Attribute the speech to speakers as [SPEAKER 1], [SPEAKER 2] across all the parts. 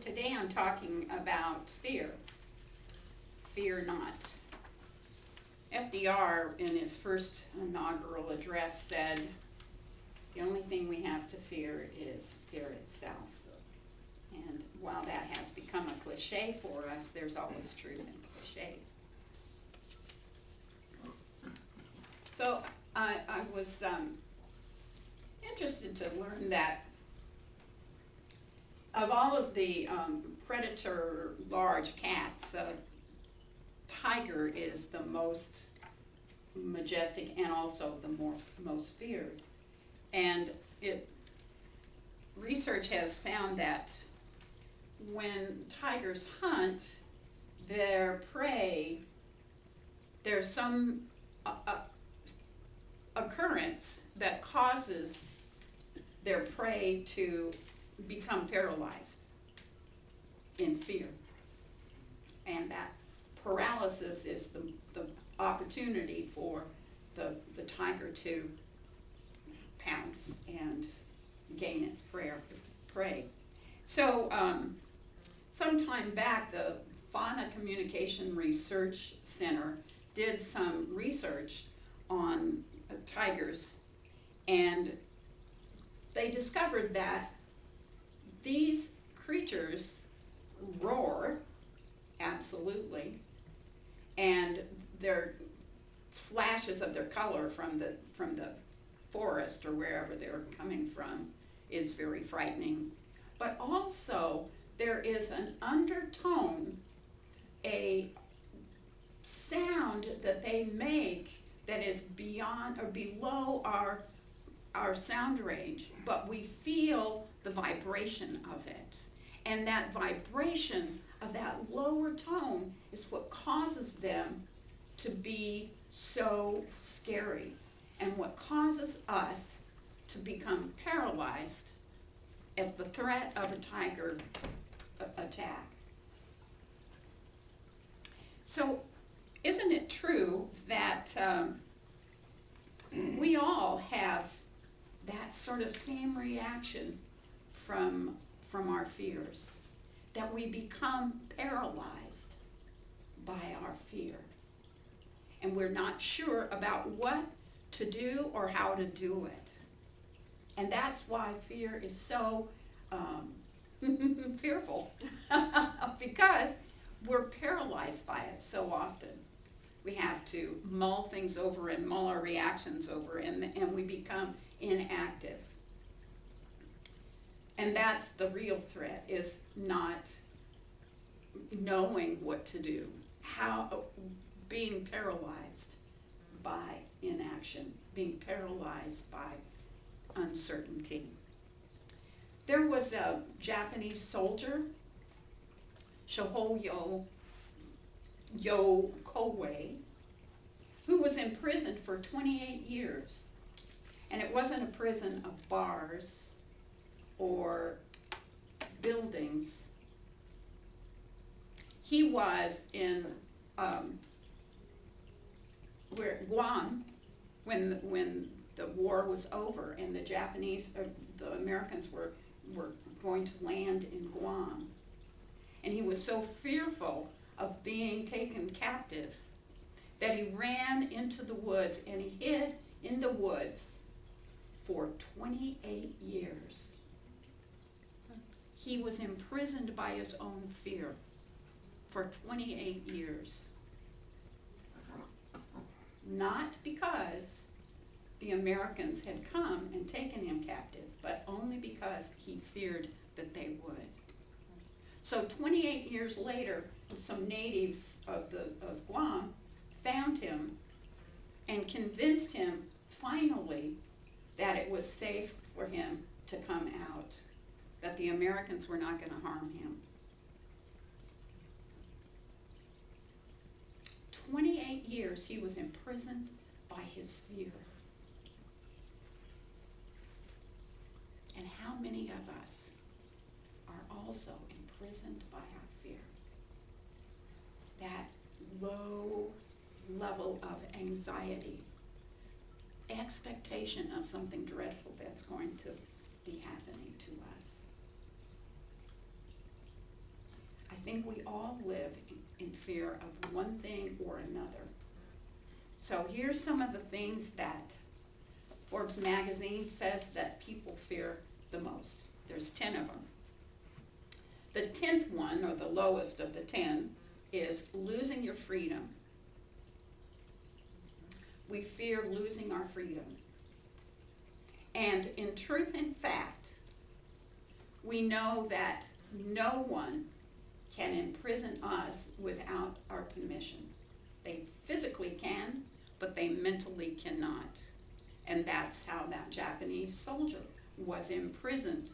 [SPEAKER 1] today I'm talking about fear. Fear not. FDR, in his first inaugural address, said, the only thing we have to fear is fear itself. And while that has become a cliche for us, there's always truth in cliches. So I was interested to learn that of all of the predator large cats, tiger is the most majestic and also the most feared. And research has found that when tigers hunt their prey, there's some occurrence that causes their prey to become paralyzed in fear. And that paralysis is the opportunity for the tiger to pounce and gain its prey. So sometime back, the Fauna Communication Research Center did some research on tigers, and they discovered that these creatures roar, absolutely, and their flashes of their color from the forest or wherever they're coming from is very frightening. But also there is an undertone, a sound that they make that is beyond or below our sound range, but we feel the vibration of it. And that vibration of that lower tone is what causes them to be so scary, and what causes us to become paralyzed at the threat of a tiger attack. So isn't it true that we all have that sort of same reaction from our fears, that we become paralyzed by our fear, and we're not sure about what to do or how to do it? And that's why fear is so fearful, because we're paralyzed by it so often. We have to mull things over and mull our reactions over, and we become inactive. And that's the real threat, is not knowing what to do, being paralyzed by inaction, being paralyzed by uncertainty. There was a Japanese soldier, Shohoyo Koei, who was imprisoned for 28 years. And it wasn't a prison of bars or buildings. He was in Guam when the war was over, and the Americans were going to land in Guam. And he was so fearful of being taken captive that he ran into the woods, and he hid in the woods for 28 years. He was imprisoned by his own fear for 28 years. Not because the Americans had come and taken him captive, but only because he feared that they would. So 28 years later, some natives of Guam found him and convinced him finally that it was safe for him to come out, that the Americans were not going to harm him. 28 years he was imprisoned by his fear. And how many of us are also imprisoned by our fear? That low level of anxiety, expectation of something dreadful that's going to be happening to us. think we all live in fear of one thing or another. So here's some of the things that Forbes magazine says that people fear the most. There's 10 of them. The 10th one, or the lowest of the 10, is losing your freedom. We fear losing our freedom. And in truth and fact, we know that no one can imprison us without our permission. They physically can, but they mentally cannot. And that's how that Japanese soldier was imprisoned,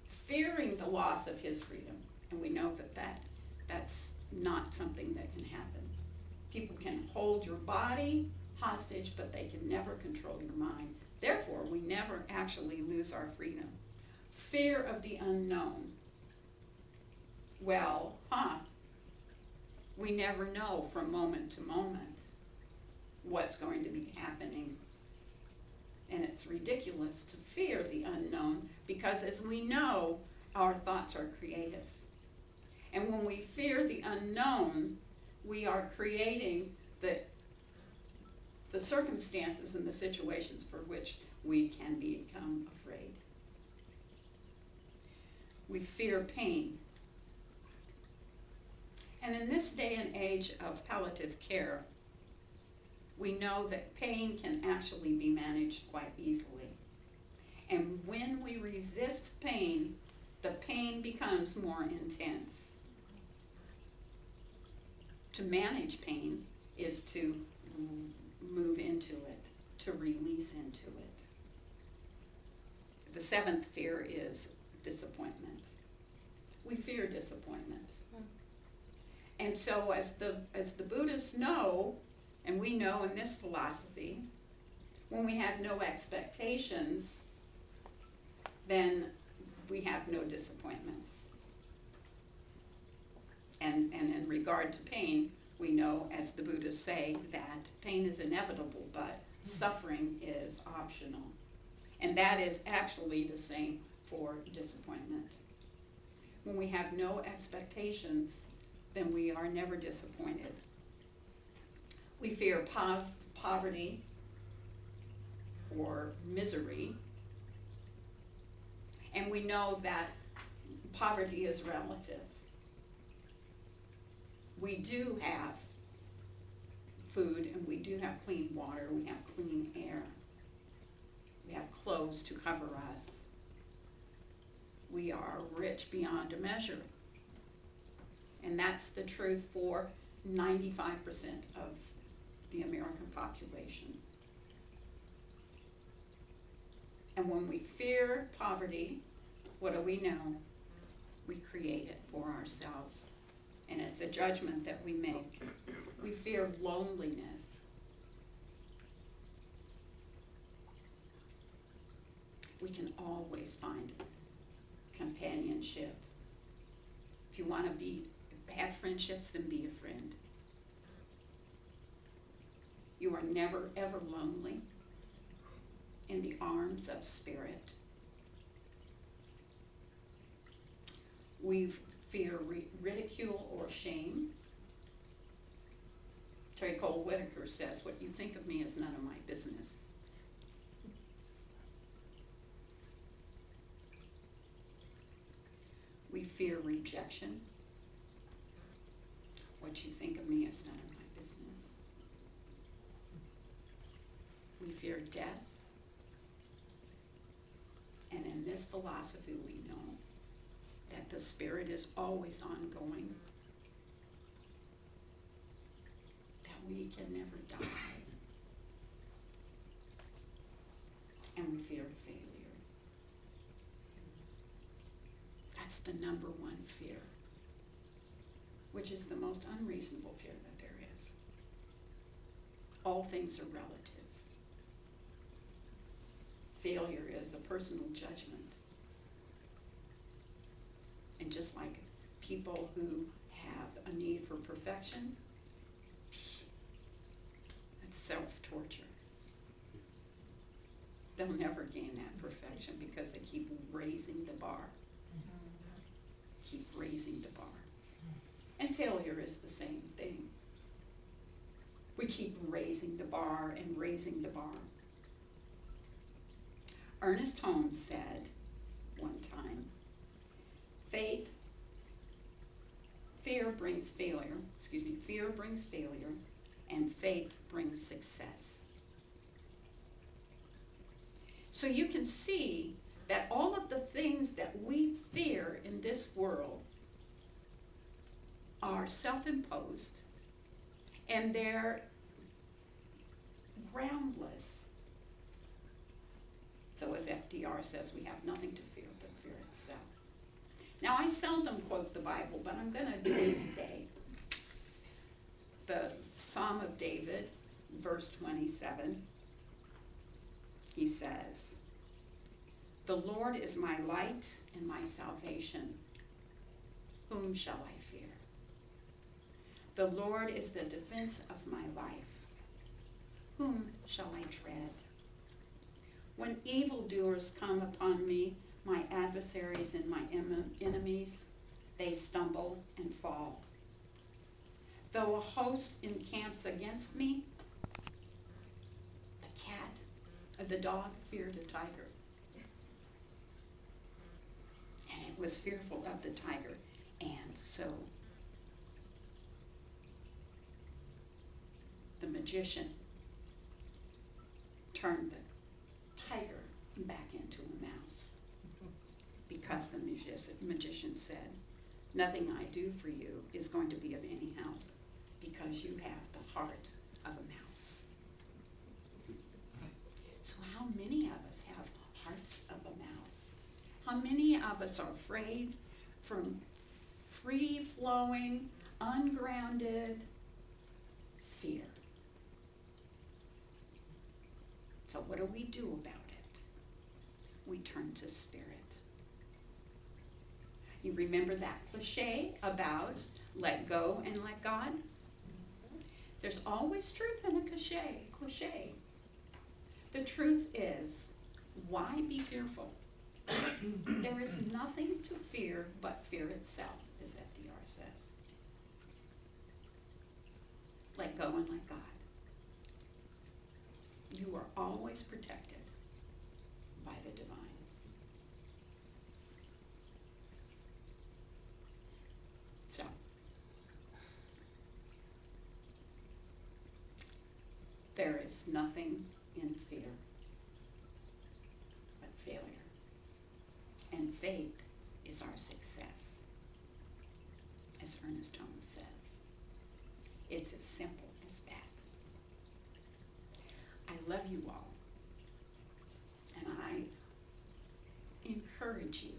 [SPEAKER 1] fearing the loss of his freedom. And we know that that's not something that can happen. People can hold your body hostage, but they can never control your mind. Therefore, we never actually lose our freedom. Fear of the unknown. Well, we never know from moment to moment what's going to be happening. And it's ridiculous to fear the unknown because, as we know, our thoughts are creative. And when we fear the unknown, we are creating the circumstances and the situations for which we can become afraid. We fear pain. And in this day and age of palliative care, we know that pain can actually be managed quite easily. And when we resist pain, the pain becomes more intense. To manage pain is to move into it, to release into it. The 7th fear is disappointment. We fear disappointment. And so as the Buddhists know, and we know in this philosophy, when we have no expectations, then we have no disappointments. And in regard to pain, we know, as the Buddhists say, that pain is inevitable, but suffering is optional. And that is actually the same for disappointment. When we have no expectations, then we are never disappointed. We fear poverty or misery. And we know that poverty is relative. We do have food, and we do have clean water, we have clean air. We have clothes to cover us. We are rich beyond a measure. And that's the truth for 95% of the American population. And when we fear poverty, what do we know? We create it for ourselves. And it's a judgment that we make. We fear loneliness. We can always find companionship. If you want to have friendships, then be a friend. You are never, ever lonely in the arms of spirit. We fear ridicule or shame. Terry Cole Whitaker says, "What you think of me is none of my business." We fear rejection. What you think of me is none of my business. We fear death. And in this philosophy, we know that the spirit is always ongoing, that we can never die. And we fear failure. That's the number one fear, which is the most unreasonable fear that there is. All things are relative. Failure is a personal judgment. And just like people who have a need for perfection, that's self-torture. They'll never gain that perfection because they keep raising the bar. Keep raising the bar. failure is the same thing. We keep raising the bar and raising the bar. Ernest Holmes said one time, fear brings failure, and faith brings success. So you can see that all of the things that we fear in this world are self-imposed, and they're groundless. So as FDR says, we have nothing to fear but fear itself. Now, I seldom quote the Bible, but I'm going to do it today. The Psalm of David, verse 27, he says, "The Lord is my light and my salvation. Whom shall I fear? The Lord is the defense of my life. Whom shall I dread? When evildoers come upon me, my adversaries and my enemies, they stumble and fall. Though a host encamps against me, the dog feared a tiger, and it was fearful of the tiger, and so the magician turned the tiger back into a mouse, because the magician said, nothing I do for you is going to be of any help, because you have the heart of a mouse. So how many of us have hearts of a mouse? How many of us are afraid from free-flowing, ungrounded fear? So what do we do about it? We turn to Spirit. You remember that cliche about let go and let God? There's always truth in a cliche. The truth is, why be fearful? There is nothing to fear but fear itself, as FDR says. Let go and let God. You are always protected by the divine. So, there is nothing in fear but failure. And faith is our success, as Ernest Holmes says. It's as simple as that. I love you all, and I encourage you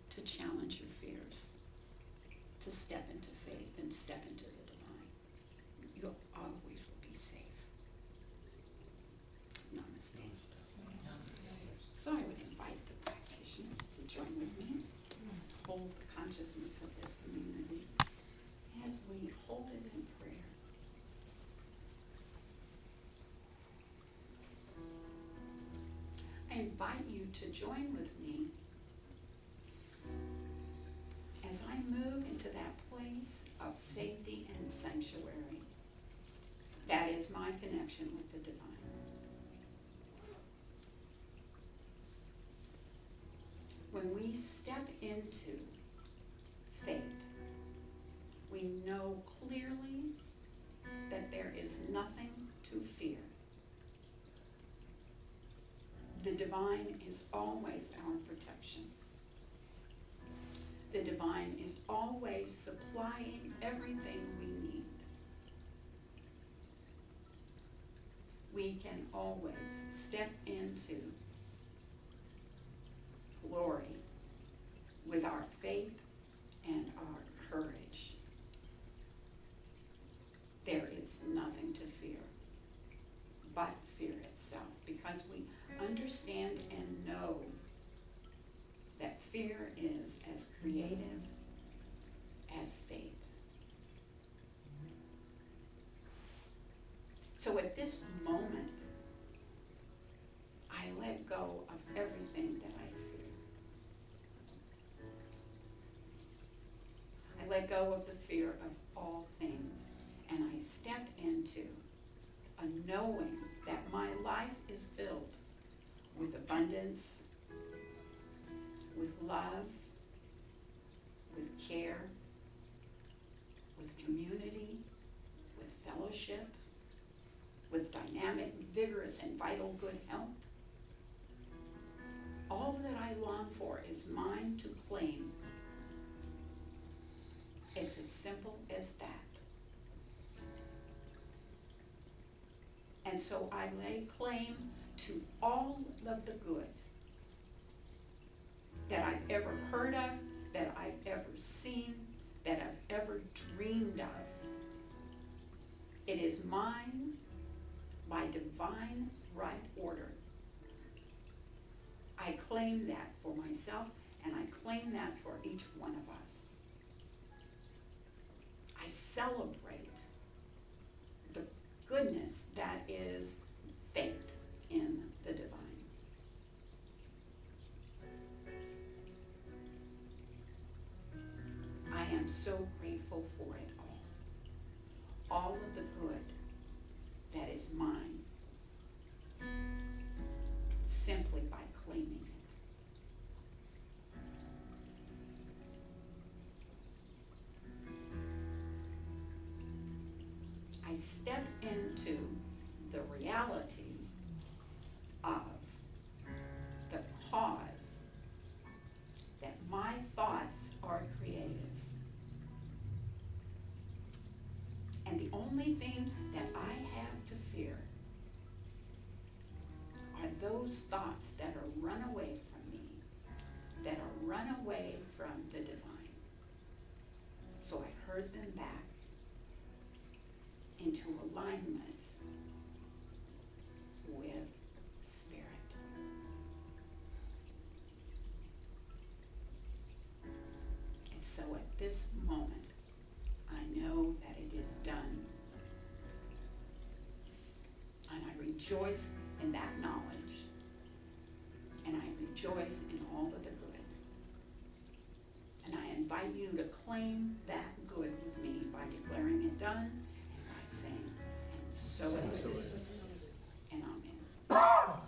[SPEAKER 1] to challenge your fears, to step into faith and step into the divine. You always will be safe. Namaste. So I would invite the practitioners to join with me to hold the consciousness of this community as we hold it in prayer. I invite you to join with me as I move into that place of safety and sanctuary. That is my connection with the divine. When we step into faith, we know clearly that there is nothing to fear. The divine is always our protection. The divine is always supplying everything we need. We can always step into glory with our faith and our courage. There is nothing to fear but fear itself, because we understand and know that fear is as creative as faith. So at this moment, I let go of everything that I fear. I let go of the fear of all things, and I step into a knowing that my life is filled with abundance, with love, with care, with community, with fellowship, with dynamic, vigorous, and vital good health. All that I long for is mine to claim. It's as simple as that. And so I lay claim to all of the good that I've ever heard of, that I've ever seen, that I've ever dreamed of. It is mine by divine right order. I claim that for myself, and I claim that for each one of us. I celebrate the goodness that is faith in the divine. I am so grateful for it all of the good that is mine, simply by claiming it. I step into the reality of the cause that my thoughts are creative. And the only thing that I have to fear are those thoughts that are run away from me, that are run away from the divine. So I herd them back into alignment with Spirit. And so at this moment, I know that it is done. And I rejoice in that knowledge. And I rejoice in all of the good. And I invite you to claim that good with me by declaring it done and by saying, and so it is. And amen.